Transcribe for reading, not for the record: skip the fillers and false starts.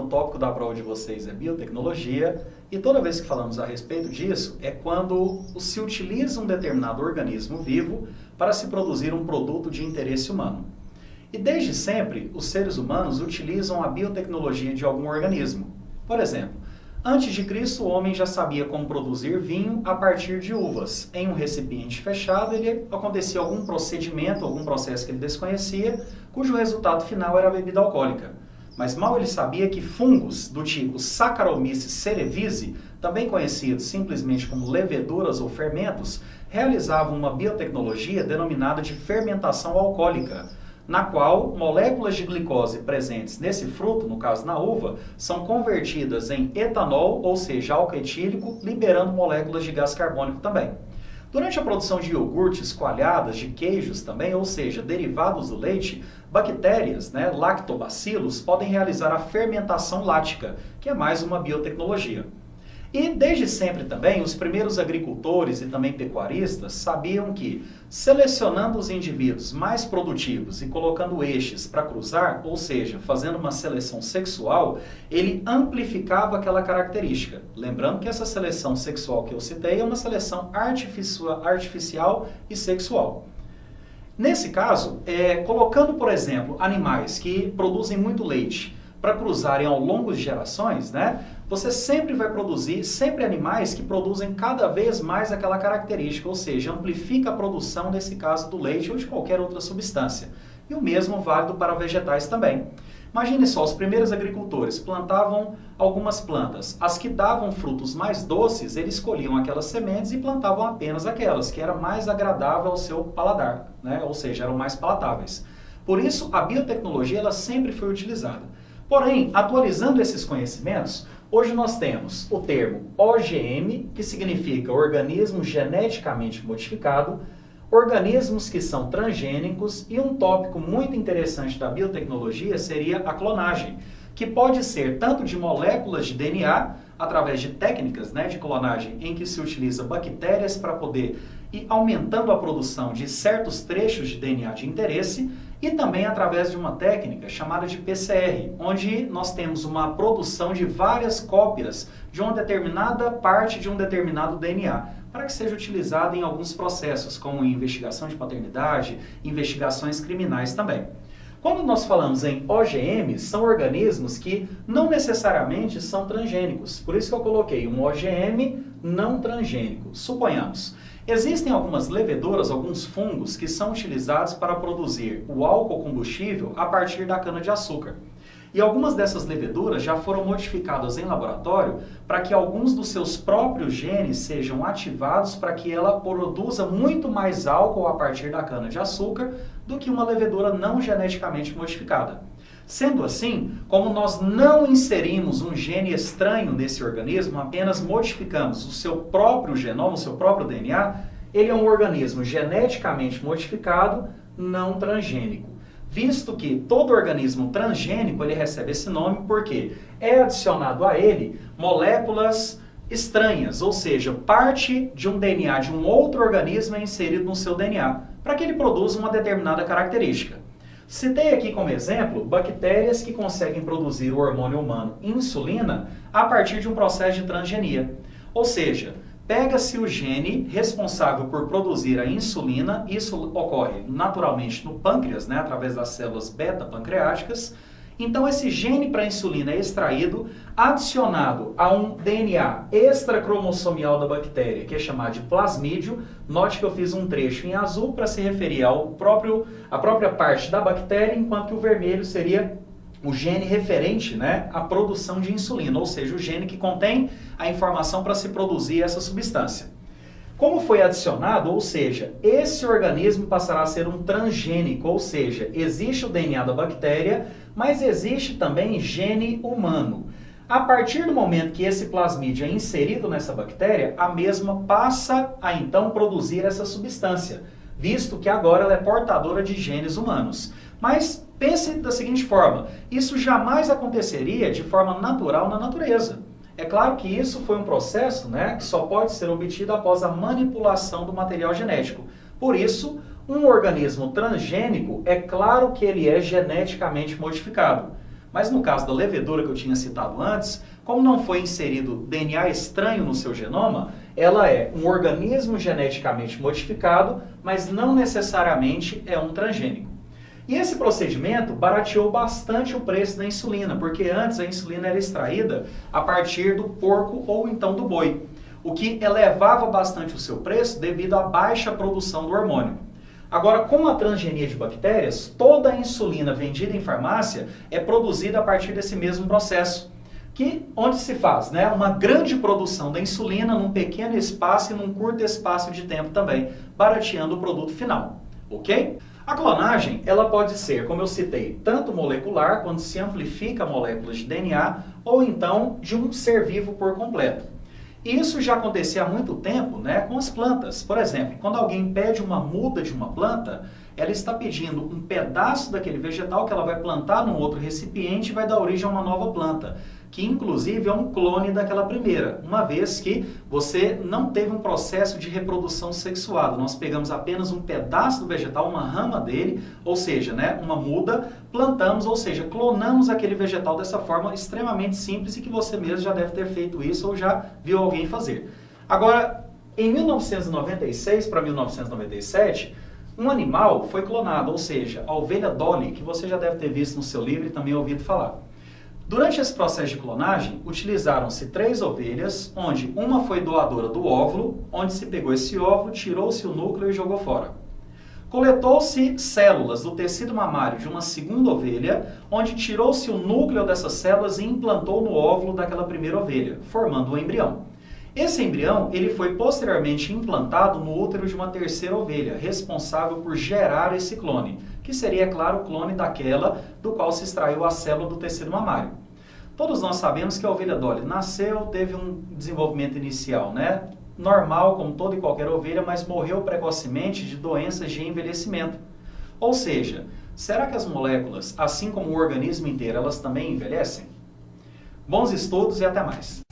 tópico da prova de vocês é biotecnologia, e toda vez que falamos a respeito disso, é quando se utiliza um determinado organismo vivo para se produzir um produto de interesse humano. E desde sempre, os seres humanos utilizam a biotecnologia de algum organismo. Por exemplo, antes de Cristo, o homem já sabia como produzir vinho a partir de uvas. Em um recipiente fechado, acontecia algum procedimento, algum processo que ele desconhecia, cujo resultado final era a bebida alcoólica. Mas mal ele sabia que fungos do tipo Saccharomyces cerevisiae, também conhecidos simplesmente como leveduras ou fermentos, realizavam uma biotecnologia denominada de fermentação alcoólica, na qual moléculas de glicose presentes nesse fruto, no caso na uva, são convertidas em etanol, ou seja, álcool etílico, liberando moléculas de gás carbônico também. Durante a produção de iogurtes, coalhadas, de queijos também, ou seja, derivados do leite, bactérias, lactobacilos, podem realizar a fermentação lática, que é mais uma biotecnologia. E desde sempre também, os primeiros agricultores e também pecuaristas sabiam que, selecionando os indivíduos mais produtivos e colocando eixes para cruzar, ou seja, fazendo uma seleção sexual, ele amplificava aquela característica. Lembrando que essa seleção sexual que eu citei é uma seleção artificial e sexual. Nesse caso, colocando, por exemplo, animais que produzem muito leite para cruzarem ao longo de gerações, você sempre vai produzir, animais que produzem cada vez mais aquela característica, ou seja, amplifica a produção, nesse caso, do leite ou de qualquer outra substância. E o mesmo válido para vegetais também. Imagine só, os primeiros agricultores plantavam algumas plantas. As que davam frutos mais doces, eles escolhiam aquelas sementes e plantavam apenas aquelas, que era mais agradável ao seu paladar, ou seja, eram mais palatáveis. Por isso, a biotecnologia ela sempre foi utilizada. Porém, atualizando esses conhecimentos, hoje nós temos o termo OGM, que significa organismo geneticamente modificado, organismos que são transgênicos, e um tópico muito interessante da biotecnologia seria a clonagem, que pode ser tanto de moléculas de DNA, através de técnicas de clonagem em que se utiliza bactérias para poder ir aumentando a produção de certos trechos de DNA de interesse, e também através de uma técnica chamada de PCR, onde nós temos uma produção de várias cópias de uma determinada parte de um determinado DNA, para que seja utilizado em alguns processos, como investigação de paternidade, investigações criminais também. Quando nós falamos em OGMs, são organismos que não necessariamente são transgênicos. Por isso que eu coloquei um OGM não transgênico. Suponhamos, existem algumas leveduras, alguns fungos que são utilizados para produzir o álcool combustível a partir da cana-de-açúcar. E algumas dessas leveduras já foram modificadas em laboratório para que alguns dos seus próprios genes sejam ativados para que ela produza muito mais álcool a partir da cana-de-açúcar do que uma levedura não geneticamente modificada. Sendo assim, como nós não inserimos um gene estranho nesse organismo, apenas modificamos o seu próprio genoma, o seu próprio DNA, ele é um organismo geneticamente modificado, não transgênico. Visto que todo organismo transgênico ele recebe esse nome porque é adicionado a ele moléculas estranhas, ou seja, parte de um DNA de um outro organismo é inserido no seu DNA, para que ele produza uma determinada característica. Citei aqui como exemplo bactérias que conseguem produzir o hormônio humano insulina a partir de um processo de transgenia. Ou seja, pega-se o gene responsável por produzir a insulina, isso ocorre naturalmente no pâncreas, através das células beta-pancreáticas. Então esse gene para a insulina é extraído, adicionado a um DNA extracromossomial da bactéria, que é chamado de plasmídio. Note que eu fiz um trecho em azul para se referir à própria parte da bactéria, enquanto que o vermelho seria o gene referente à produção de insulina, ou seja, o gene que contém a informação para se produzir essa substância. Como foi adicionado, ou seja, esse organismo passará a ser um transgênico, ou seja, existe o DNA da bactéria, mas existe também gene humano. A partir do momento que esse plasmídio é inserido nessa bactéria, a mesma passa a então produzir essa substância, visto que agora ela é portadora de genes humanos. Mas pense da seguinte forma, isso jamais aconteceria de forma natural na natureza. É claro que isso foi um processo que só pode ser obtido após a manipulação do material genético. Por isso, um organismo transgênico, é claro que ele é geneticamente modificado. Mas no caso da levedura que eu tinha citado antes, como não foi inserido DNA estranho no seu genoma, ela é um organismo geneticamente modificado, mas não necessariamente é um transgênico. E esse procedimento barateou bastante o preço da insulina, porque antes a insulina era extraída a partir do porco ou então do boi, o que elevava bastante o seu preço devido à baixa produção do hormônio. Agora, com a transgenia de bactérias, toda a insulina vendida em farmácia é produzida a partir desse mesmo processo, onde se faz, né, uma grande produção da insulina num pequeno espaço e num curto espaço de tempo também, barateando o produto final, ok? A clonagem, ela pode ser, como eu citei, tanto molecular, quando se amplifica moléculas de DNA, ou então de um ser vivo por completo. Isso já acontecia há muito tempo, né, com as plantas. Por exemplo, quando alguém pede uma muda de uma planta, ela está pedindo um pedaço daquele vegetal que ela vai plantar num outro recipiente e vai dar origem a uma nova planta, que inclusive é um clone daquela primeira, uma vez que você não teve um processo de reprodução sexuada. Nós pegamos apenas um pedaço do vegetal, uma rama dele, ou seja, né, uma muda, plantamos, ou seja, clonamos aquele vegetal dessa forma extremamente simples e que você mesmo já deve ter feito isso ou já viu alguém fazer. Agora, em 1996 para 1997, um animal foi clonado, ou seja, a ovelha Dolly, que você já deve ter visto no seu livro e também ouvido falar. Durante esse processo de clonagem, utilizaram-se 3 ovelhas, onde uma foi doadora do óvulo, onde se pegou esse óvulo, tirou-se o núcleo e jogou fora. Coletou-se células do tecido mamário de uma segunda ovelha, onde tirou-se o núcleo dessas células e implantou no óvulo daquela primeira ovelha, formando um embrião. Esse embrião ele foi posteriormente implantado no útero de uma terceira ovelha, responsável por gerar esse clone, que seria, é claro, o clone daquela do qual se extraiu a célula do tecido mamário. Todos nós sabemos que a ovelha Dolly nasceu, teve um desenvolvimento inicial, né, normal, como toda e qualquer ovelha, mas morreu precocemente de doenças de envelhecimento. Ou seja, será que as moléculas, assim como o organismo inteiro, elas também envelhecem? Bons estudos e até mais!